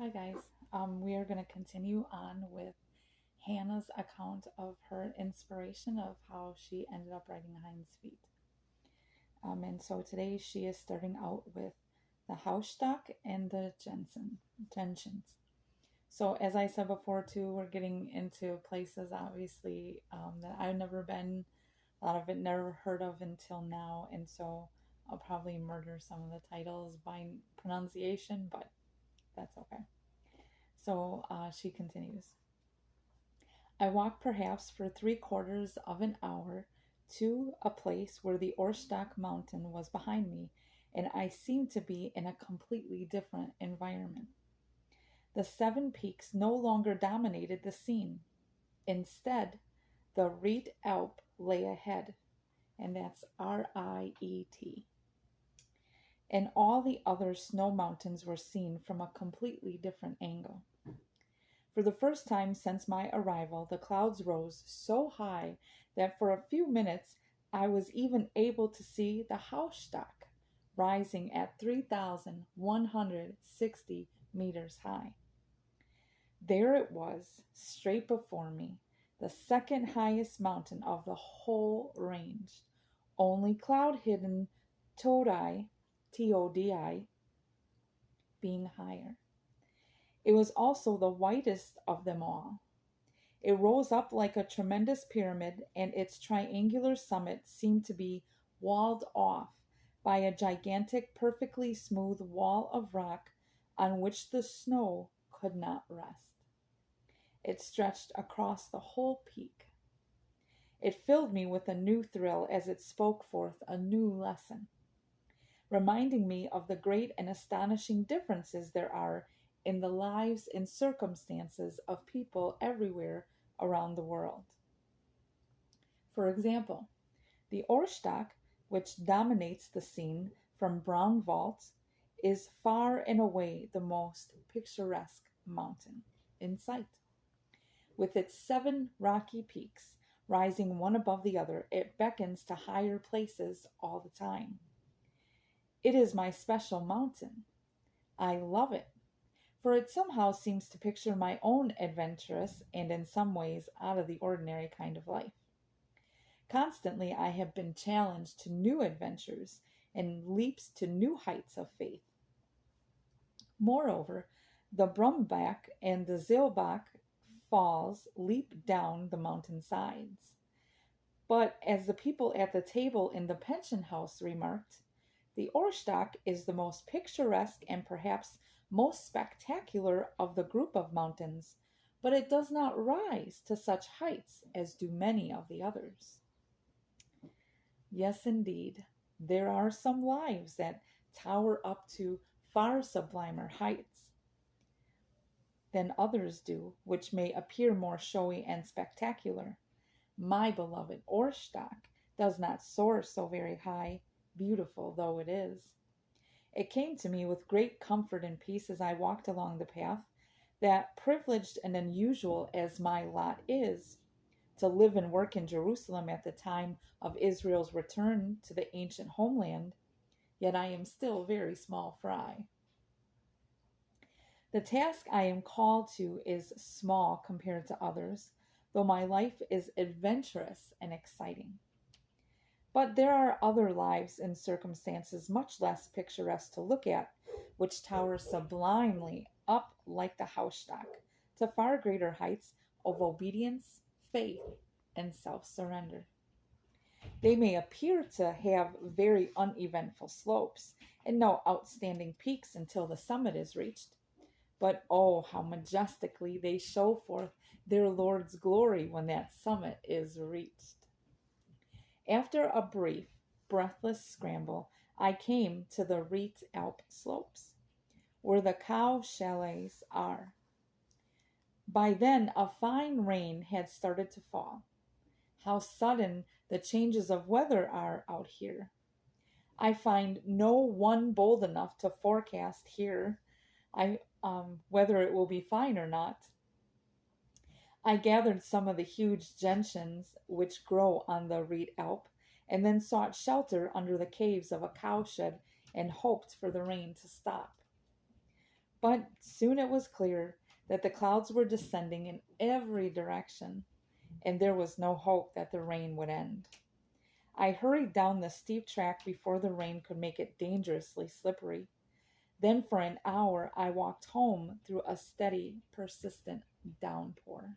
Hi guys. We are going to continue on with Hannah's account of her inspiration of how she ended up writing Hind's Feet. And so today she is starting out with the Hausstock and the gentians. So as I said before too, we're getting into places obviously that I've never been, a lot of it never heard of until now, and so I'll probably murder some of the titles by pronunciation, but that's okay. So she continues. I walked perhaps for 3/4 of an hour to a place where the Orstock mountain was behind me, and I seemed to be in a completely different environment. The seven peaks no longer dominated the scene. Instead, the Riet Alp lay ahead, and that's Riet. And all the other snow mountains were seen from a completely different angle. For the first time since my arrival, the clouds rose so high that for a few minutes I was even able to see the Hausstock rising at 3,160 meters high. There it was, straight before me, the second highest mountain of the whole range, only cloud hidden Todi, being higher. It was also the whitest of them all. It rose up like a tremendous pyramid, and its triangular summit seemed to be walled off by a gigantic, perfectly smooth wall of rock on which the snow could not rest. It stretched across the whole peak. It filled me with a new thrill as it spoke forth a new lesson, reminding me of the great and astonishing differences there are in the lives and circumstances of people everywhere around the world. For example, the Orstock, which dominates the scene from Brown Vault, is far and away the most picturesque mountain in sight. With its seven rocky peaks rising one above the other, it beckons to higher places all the time. It is my special mountain. I love it, for it somehow seems to picture my own adventurous and in some ways out of the ordinary kind of life. Constantly I have been challenged to new adventures and leaps to new heights of faith. Moreover, the Brumbach and the Zilbach falls leap down the mountain sides. But as the people at the table in the pension house remarked, the Orstock is the most picturesque and perhaps most spectacular of the group of mountains, but it does not rise to such heights as do many of the others. Yes, indeed, there are some lives that tower up to far sublimer heights than others do, which may appear more showy and spectacular. My beloved Orstock does not soar so very high, beautiful though it is. It came to me with great comfort and peace as I walked along the path that, privileged and unusual as my lot is, to live and work in Jerusalem at the time of Israel's return to the ancient homeland, yet I am still very small fry. The task I am called to is small compared to others, though my life is adventurous and exciting. But there are other lives and circumstances much less picturesque to look at, which tower sublimely up like the Hausstock to far greater heights of obedience, faith, and self surrender. They may appear to have very uneventful slopes and no outstanding peaks until the summit is reached, but oh, how majestically they show forth their Lord's glory when that summit is reached. After a brief, breathless scramble, I came to the Riet Alp slopes, where the cow chalets are. By then, a fine rain had started to fall. How sudden the changes of weather are out here. I find no one bold enough to forecast here whether it will be fine or not. I gathered some of the huge gentians which grow on the Riet Alp, and then sought shelter under the caves of a cowshed and hoped for the rain to stop. But soon it was clear that the clouds were descending in every direction, and there was no hope that the rain would end. I hurried down the steep track before the rain could make it dangerously slippery. Then for an hour I walked home through a steady, persistent downpour.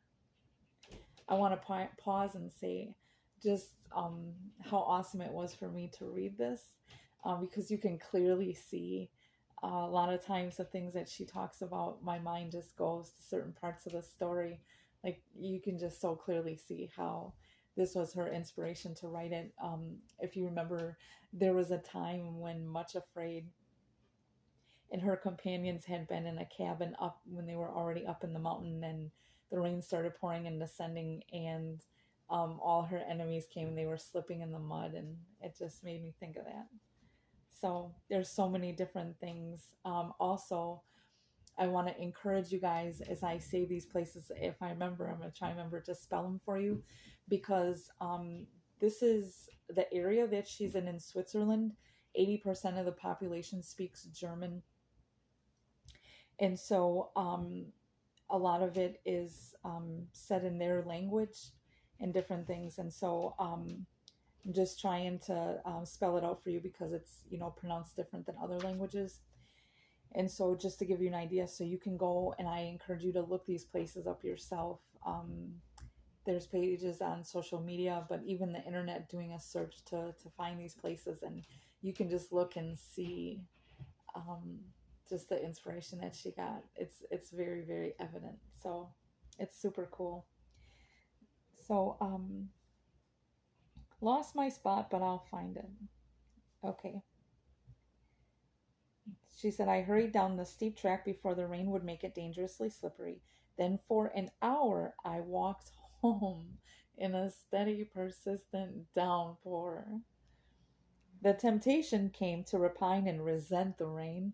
I want to pause and say just how awesome it was for me to read this, because you can clearly see a lot of times the things that she talks about, my mind just goes to certain parts of the story. Like you can just so clearly see how this was her inspiration to write it. If you remember, there was a time when Much Afraid and her companions had been in a cabin up when they were already up in the mountain, and the rain started pouring and descending, and all her enemies came and they were slipping in the mud, and it just made me think of that. So there's so many different things. Also, I want to encourage you guys as I say these places. If I remember, I'm going to try and remember to spell them for you, because this is the area that she's in Switzerland. 80% of the population speaks German, and so a lot of it is said in their language and different things. And so I'm just trying to spell it out for you because it's, pronounced different than other languages. And so just to give you an idea, so you can go, and I encourage you to look these places up yourself. There's pages on social media, but even the internet, doing a search to find these places, and you can just look and see just the inspiration that she got. It's very, very evident. So it's super cool. So lost my spot, but I'll find it. Okay. She said, I hurried down the steep track before the rain would make it dangerously slippery. Then for an hour I walked home in a steady, persistent downpour. The temptation came to repine and resent the rain,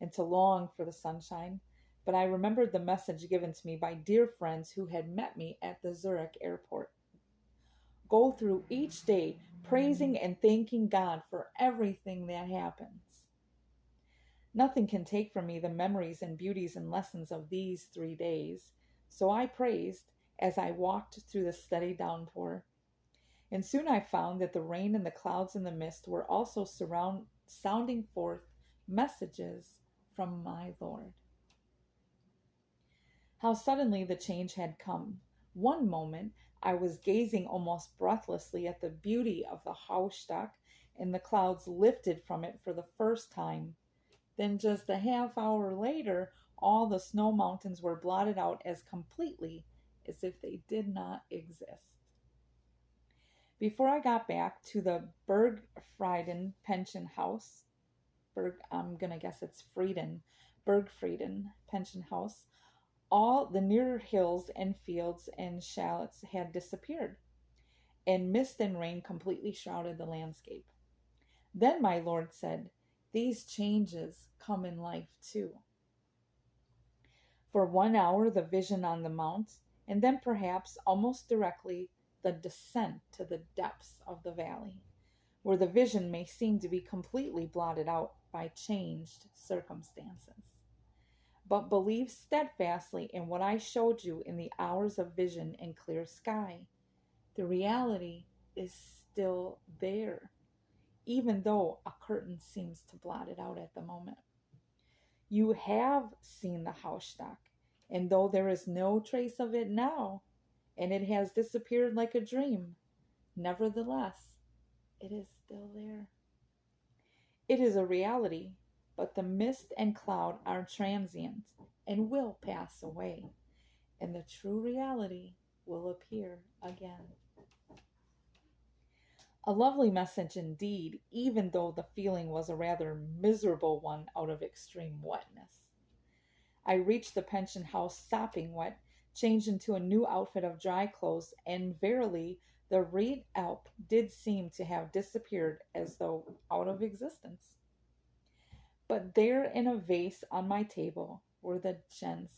and to long for the sunshine. But I remembered the message given to me by dear friends who had met me at the Zurich airport. Go through each day praising and thanking God for everything that happens. Nothing can take from me the memories and beauties and lessons of these 3 days. So I praised as I walked through the steady downpour. And soon I found that the rain and the clouds and the mist were also sounding forth messages from my Lord. How suddenly the change had come. One moment I was gazing almost breathlessly at the beauty of the Hausstock, and the clouds lifted from it for the first time. Then just a half hour later, all the snow mountains were blotted out as completely as if they did not exist. Before I got back to the Bergfrieden pension house, I'm gonna guess it's Bergfrieden pension house, all the nearer hills and fields and shallots had disappeared, and mist and rain completely shrouded the landscape. Then my Lord said, these changes come in life too. For 1 hour the vision on the mount, and then perhaps almost directly the descent to the depths of the valley, where the vision may seem to be completely blotted out by changed circumstances. But believe steadfastly in what I showed you in the hours of vision and clear sky. The reality is still there, even though a curtain seems to blot it out at the moment. You have seen the Hausstock, and though there is no trace of it now, and it has disappeared like a dream, nevertheless, it is still there. It is a reality, but the mist and cloud are transient and will pass away, and the true reality will appear again. A lovely message indeed, even though the feeling was a rather miserable one out of extreme wetness. I reached the pension house sopping wet, changed into a new outfit of dry clothes, and verily the Reed Alp did seem to have disappeared as though out of existence. But there in a vase on my table were the gentians,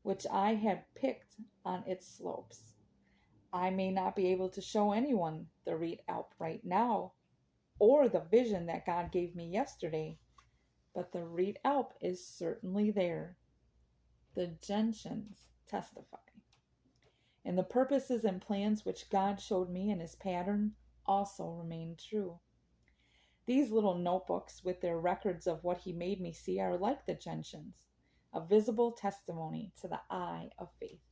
which I had picked on its slopes. I may not be able to show anyone the Reed Alp right now, or the vision that God gave me yesterday, but the Reed Alp is certainly there. The gentians testify. And the purposes and plans which God showed me in his pattern also remain true. These little notebooks with their records of what he made me see are like the gentians, a visible testimony to the eye of faith.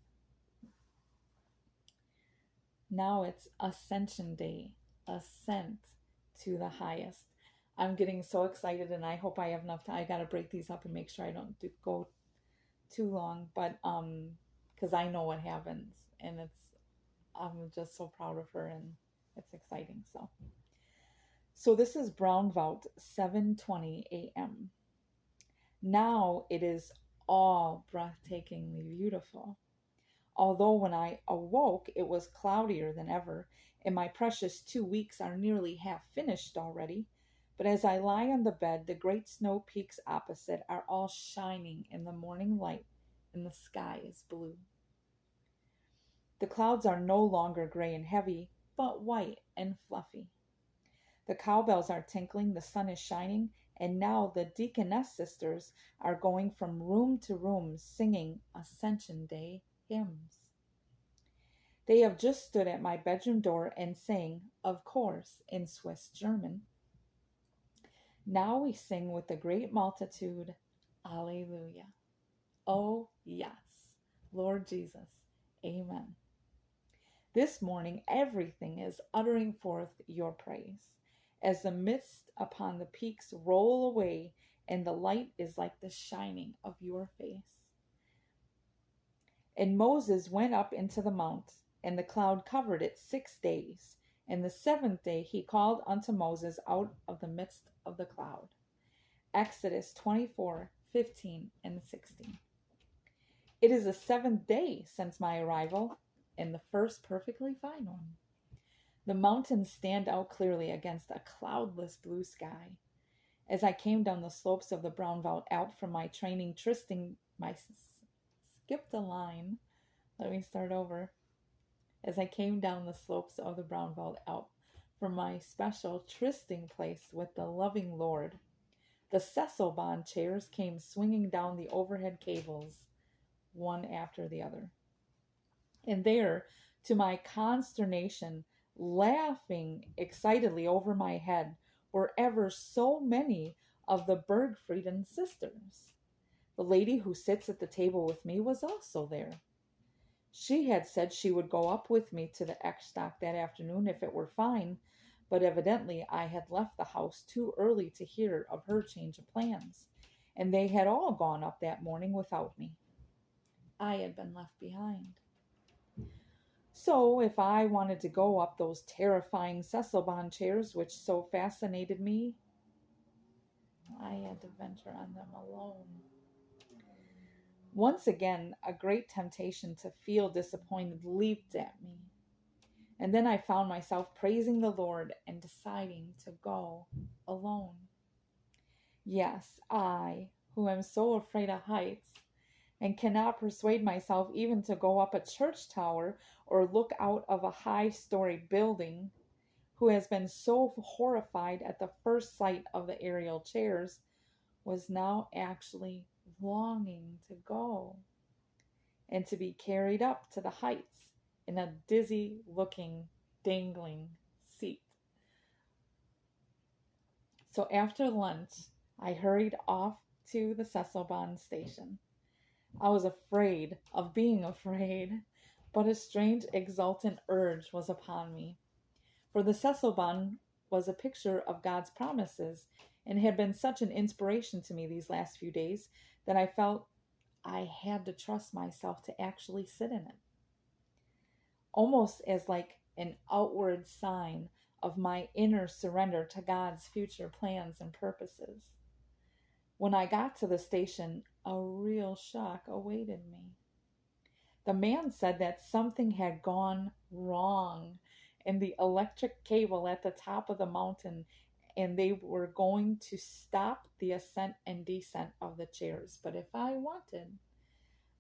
Now it's Ascension Day, ascent to the highest. I'm getting so excited, and I hope I have enough time. I got to break these up and make sure I don't go too long, but because I know what happens, and I'm just so proud of her, and it's exciting. So this is Brownvout, 7:20 a.m. Now it is all breathtakingly beautiful. Although when I awoke, it was cloudier than ever, and my precious 2 weeks are nearly half finished already. But as I lie on the bed, the great snow peaks opposite are all shining in the morning light, and the sky is blue. The clouds are no longer gray and heavy, but white and fluffy. The cowbells are tinkling, the sun is shining, and now the deaconess sisters are going from room to room singing Ascension Day hymns. They have just stood at my bedroom door and sang, of course, in Swiss German. Now we sing with the great multitude, Alleluia. Oh, yes, Lord Jesus, Amen. This morning everything is uttering forth your praise, as the mist upon the peaks roll away, and the light is like the shining of your face. And Moses went up into the mount, and the cloud covered it 6 days. And the 7th day he called unto Moses out of the midst of the cloud. Exodus 24:15 and 16. It is the 7th day since my arrival, and the first perfectly fine one. The mountains stand out clearly against a cloudless blue sky. As I came down the slopes of the Brownvout Alp from my training skipped a line. Let me start over. As I came down the slopes of the Brownvout Alp from my special trysting place with the loving Lord, the Cecilbahn chairs came swinging down the overhead cables, one after the other. And there, to my consternation, laughing excitedly over my head, were ever so many of the Bergfrieden sisters. The lady who sits at the table with me was also there. She had said she would go up with me to the Eckstock that afternoon if it were fine, but evidently I had left the house too early to hear of her change of plans, and they had all gone up that morning without me. I had been left behind. So if I wanted to go up those terrifying Cecilbahn chairs which so fascinated me, I had to venture on them alone. Once again, a great temptation to feel disappointed leaped at me. And then I found myself praising the Lord and deciding to go alone. Yes, I, who am so afraid of heights and cannot persuade myself even to go up a church tower or look out of a high-story building, who has been so horrified at the first sight of the aerial chairs, was now actually longing to go and to be carried up to the heights in a dizzy-looking, dangling seat. So after lunch, I hurried off to the Cecilbahn station. I was afraid of being afraid, but a strange exultant urge was upon me. For the Cecilbahn was a picture of God's promises, and had been such an inspiration to me these last few days that I felt I had to trust myself to actually sit in it. Almost as like an outward sign of my inner surrender to God's future plans and purposes. When I got to the station, a real shock awaited me. The man said that something had gone wrong in the electric cable at the top of the mountain, and they were going to stop the ascent and descent of the chairs. But if I wanted,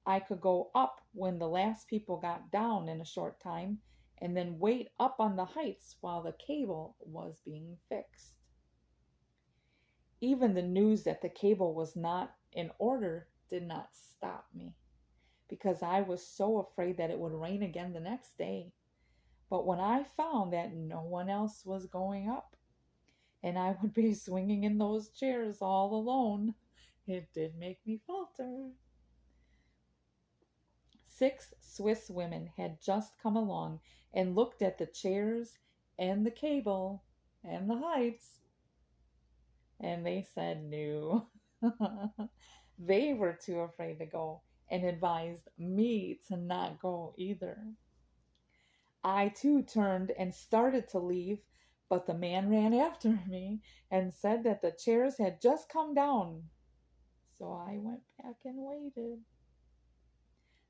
I could go up when the last people got down in a short time, and then wait up on the heights while the cable was being fixed. Even the news that the cable was not in order did not stop me because I was so afraid that it would rain again the next day. But when I found that no one else was going up and I would be swinging in those chairs all alone, it did make me falter. 6 Swiss women had just come along and looked at the chairs and the cable and the heights, and they said no. They were too afraid to go and advised me to not go either. I too turned and started to leave, but the man ran after me and said that the chairs had just come down. So I went back and waited.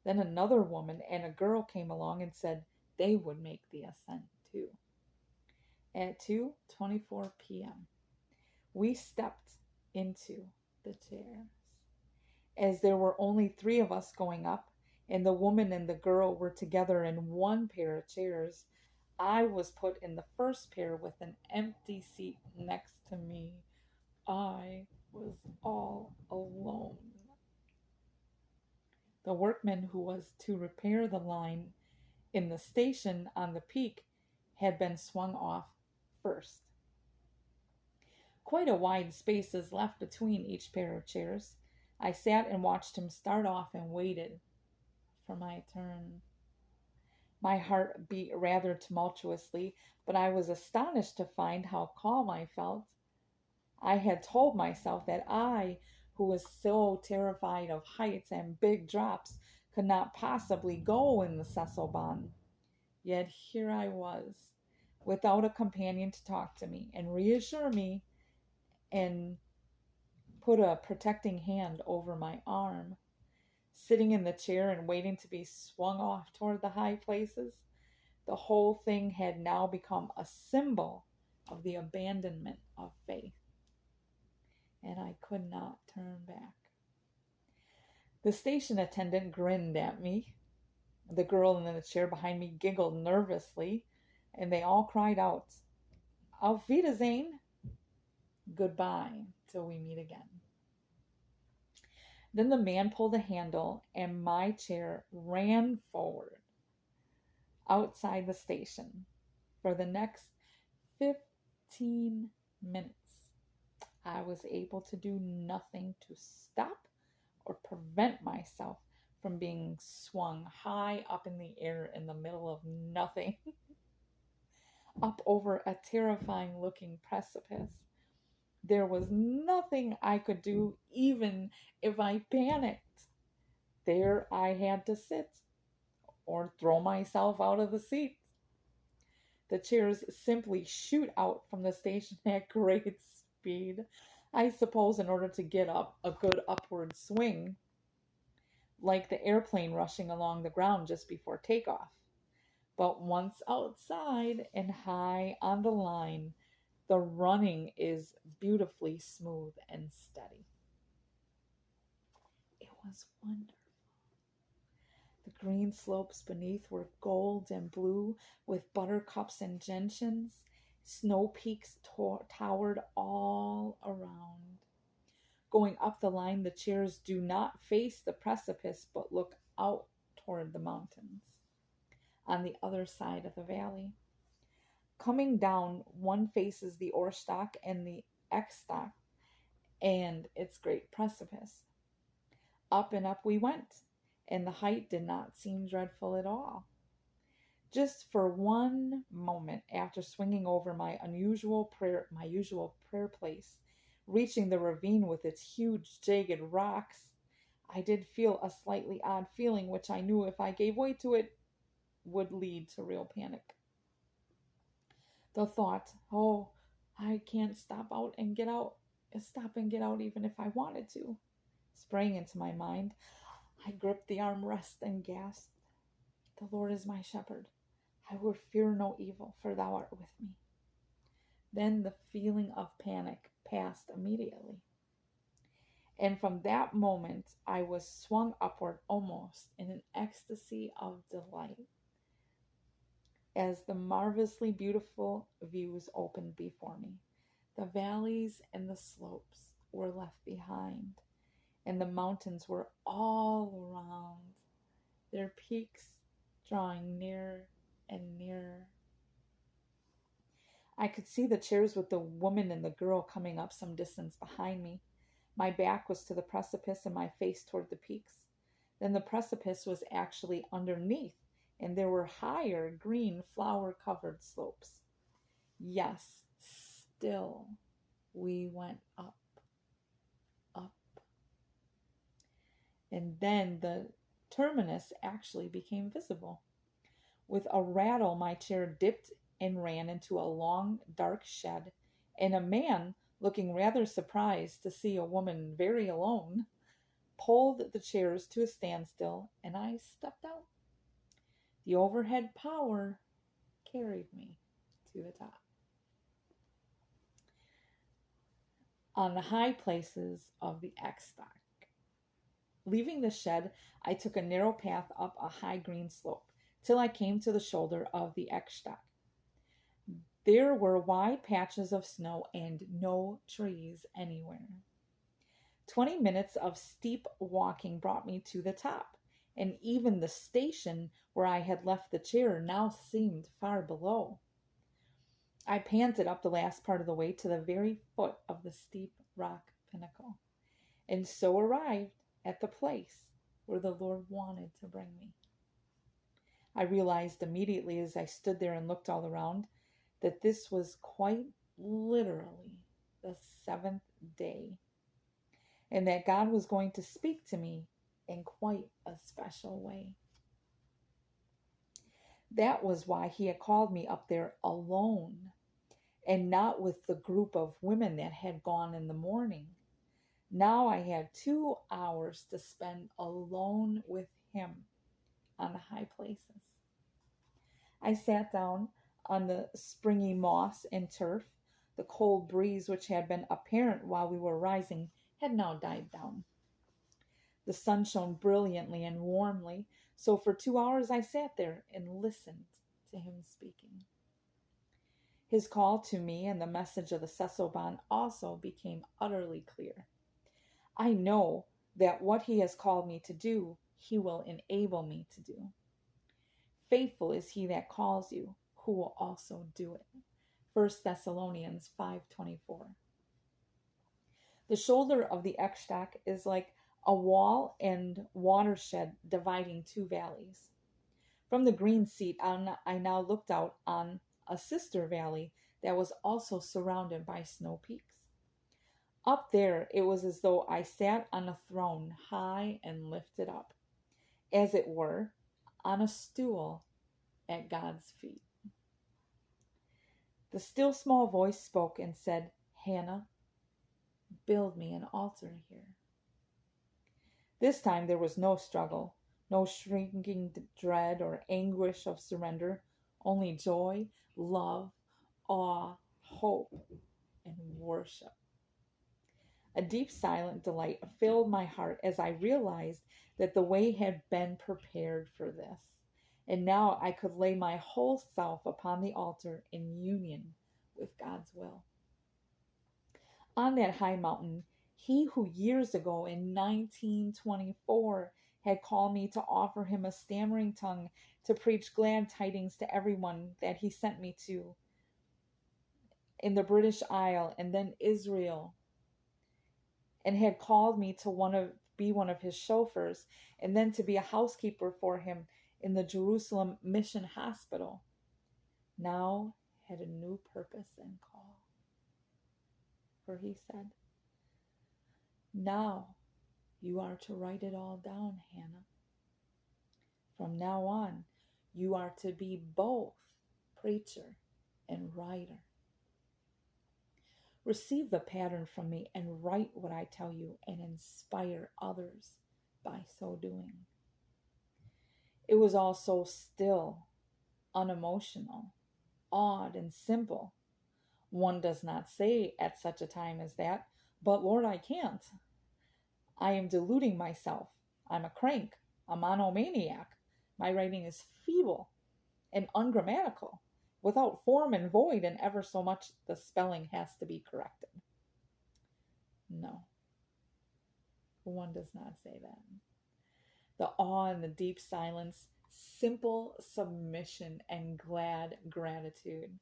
Then another woman and a girl came along and said they would make the ascent too. At 2:24 p.m., we stepped into the chairs. As there were only 3 of us going up, and the woman and the girl were together in one pair of chairs, I was put in the first pair with an empty seat next to me. I was all alone. The workman who was to repair the line in the station on the peak had been swung off first. Quite a wide space is left between each pair of chairs. I sat and watched him start off and waited for my turn. My heart beat rather tumultuously, but I was astonished to find how calm I felt. I had told myself that I, who was so terrified of heights and big drops, could not possibly go in the Cecil Bahn. Yet here I was, without a companion to talk to me and reassure me and put a protecting hand over my arm, sitting in the chair and waiting to be swung off toward the high places. The whole thing had now become a symbol of the abandonment of faith, and I could not turn back. The station attendant grinned at me. The girl in the chair behind me giggled nervously, and they all cried out, Auf Wiedersehen! Goodbye till we meet again. Then the man pulled a handle, and my chair ran forward outside the station. For the next 15 minutes, I was able to do nothing to stop or prevent myself from being swung high up in the air in the middle of nothing, up over a terrifying looking precipice. There was nothing I could do, even if I panicked. There I had to sit or throw myself out of the seat. The chairs simply shoot out from the station at great speed, I suppose in order to get up a good upward swing, like the airplane rushing along the ground just before takeoff. But once outside and high on the line, the running is beautifully smooth and steady. It was wonderful. The green slopes beneath were gold and blue with buttercups and gentians. Snow peaks towered all around. Going up the line, the chairs do not face the precipice but look out toward the mountains on the other side of the valley. Coming down, one faces the Ohrstock and the Eckstock and its great precipice. Up and up we went, and the height did not seem dreadful at all. Just for one moment after swinging over my usual prayer place, reaching the ravine with its huge jagged rocks, I did feel a slightly odd feeling which I knew if I gave way to it would lead to real panic. The thought, oh, I can't stop and get out even if I wanted to, sprang into my mind. I gripped the armrest and gasped, the Lord is my shepherd. I will fear no evil, for thou art with me. Then the feeling of panic passed immediately. And from that moment, I was swung upward almost in an ecstasy of delight as the marvelously beautiful views opened before me. The valleys and the slopes were left behind, and the mountains were all around, their peaks drawing nearer and nearer. I could see the chairs with the woman and the girl coming up some distance behind me. My back was to the precipice and my face toward the peaks. Then the precipice was actually underneath, and there were higher green flower covered slopes. Yes, still we went up, up. And then the terminus actually became visible. With a rattle, my chair dipped and ran into a long, dark shed, and a man, looking rather surprised to see a woman very alone, pulled the chairs to a standstill, and I stepped out. The overhead power carried me to the top. On the high places of the X-Stock. Leaving the shed, I took a narrow path up a high green slope till I came to the shoulder of the X-Stock. There were wide patches of snow and no trees anywhere. 20 minutes of steep walking brought me to the top, and even the station where I had left the chair now seemed far below. I panted up the last part of the way to the very foot of the steep rock pinnacle, and so arrived at the place where the Lord wanted to bring me. I realized immediately as I stood there and looked all around that this was quite literally the seventh day, and that God was going to speak to me in quite a special way. That was why he had called me up there alone, and not with the group of women that had gone in the morning. Now I had 2 hours to spend alone with him on the high places. I sat down on the springy moss and turf. The cold breeze, which had been apparent while we were rising, had now died down. The sun shone brilliantly and warmly, so for 2 hours I sat there and listened to him speaking. His call to me and the message of the Sesoban also became utterly clear. I know that what he has called me to do, he will enable me to do. Faithful is he that calls you, who will also do it. 1 Thessalonians 5:24. The shoulder of the Ekshtak is like a wall and watershed dividing 2 valleys. From the green seat, I now looked out on a sister valley that was also surrounded by snow peaks. Up there, it was as though I sat on a throne high and lifted up, as it were, on a stool at God's feet. The still small voice spoke and said, Hannah, build me an altar here. This time there was no struggle, no shrinking dread or anguish of surrender, only joy, love, awe, hope, and worship. A deep silent delight filled my heart as I realized that the way had been prepared for this, and now I could lay my whole self upon the altar in union with God's will. On that high mountain, he who years ago in 1924 had called me to offer him a stammering tongue to preach glad tidings to everyone that he sent me to in the British Isle and then Israel, and had called me to be one of his chauffeurs and then to be a housekeeper for him in the Jerusalem Mission Hospital, now had a new purpose and call. For he said, now you are to write it all down, Hannah. From now on, you are to be both preacher and writer. Receive the pattern from me and write what I tell you and inspire others by so doing. It was all so still, unemotional, odd, and simple. One does not say at such a time as that, but Lord, I can't. I am deluding myself. I'm a crank, a monomaniac. My writing is feeble and ungrammatical, without form and void, and ever so much the spelling has to be corrected. No, one does not say that. The awe and the deep silence, simple submission and glad gratitude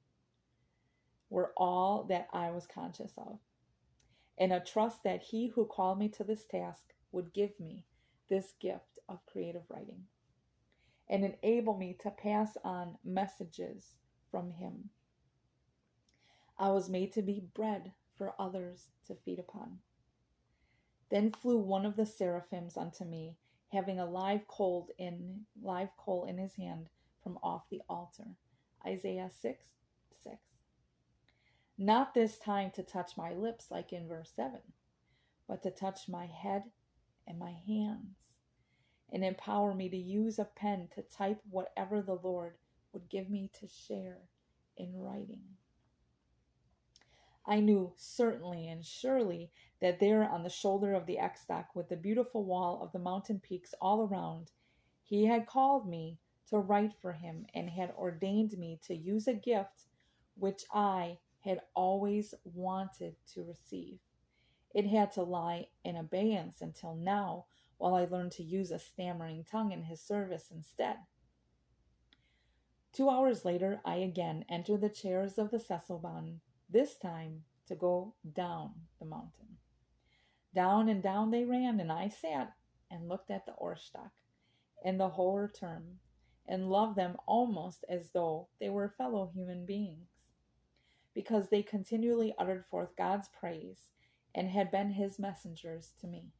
were all that I was conscious of, and a trust that he who called me to this task would give me this gift of creative writing and enable me to pass on messages from him. I was made to be bread for others to feed upon. Then flew one of the seraphims unto me, having a live coal in his hand from off the altar. Isaiah 6:6. Not this time to touch my lips like in verse 7, but to touch my head and my hands, and empower me to use a pen to type whatever the Lord would give me to share in writing. I knew certainly and surely that there on the shoulder of the Exdock, with the beautiful wall of the mountain peaks all around, he had called me to write for him and had ordained me to use a gift which I had always wanted to receive. It had to lie in abeyance until now, while I learned to use a stammering tongue in his service instead. 2 hours later, I again entered the chairs of the Cecilbahn, this time to go down the mountain. Down and down they ran, and I sat and looked at the Ohrstock and the Hoher Turm, and loved them almost as though they were fellow human beings, because they continually uttered forth God's praise and had been his messengers to me.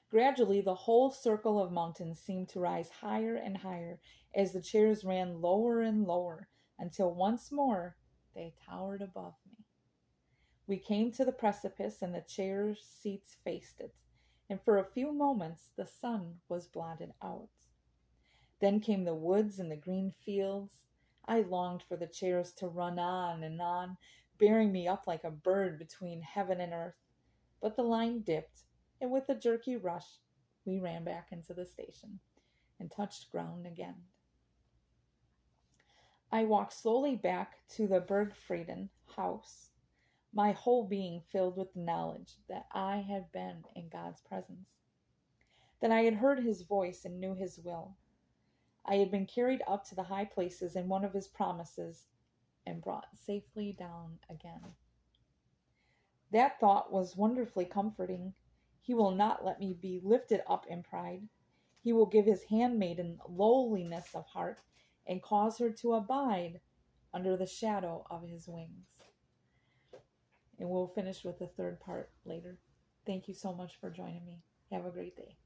Gradually, the whole circle of mountains seemed to rise higher and higher as the chairs ran lower and lower, until once more they towered above me. We came to the precipice, and the chair seats faced it, and for a few moments the sun was blotted out. Then came the woods and the green fields. I longed for the chairs to run on and on, bearing me up like a bird between heaven and earth. But the line dipped, and with a jerky rush, we ran back into the station and touched ground again. I walked slowly back to the Bergfrieden house, my whole being filled with the knowledge that I had been in God's presence, that I had heard his voice and knew his will. I had been carried up to the high places in one of his promises and brought safely down again. That thought was wonderfully comforting. He will not let me be lifted up in pride. He will give his handmaiden lowliness of heart and cause her to abide under the shadow of his wings. And we'll finish with the third part later. Thank you so much for joining me. Have a great day.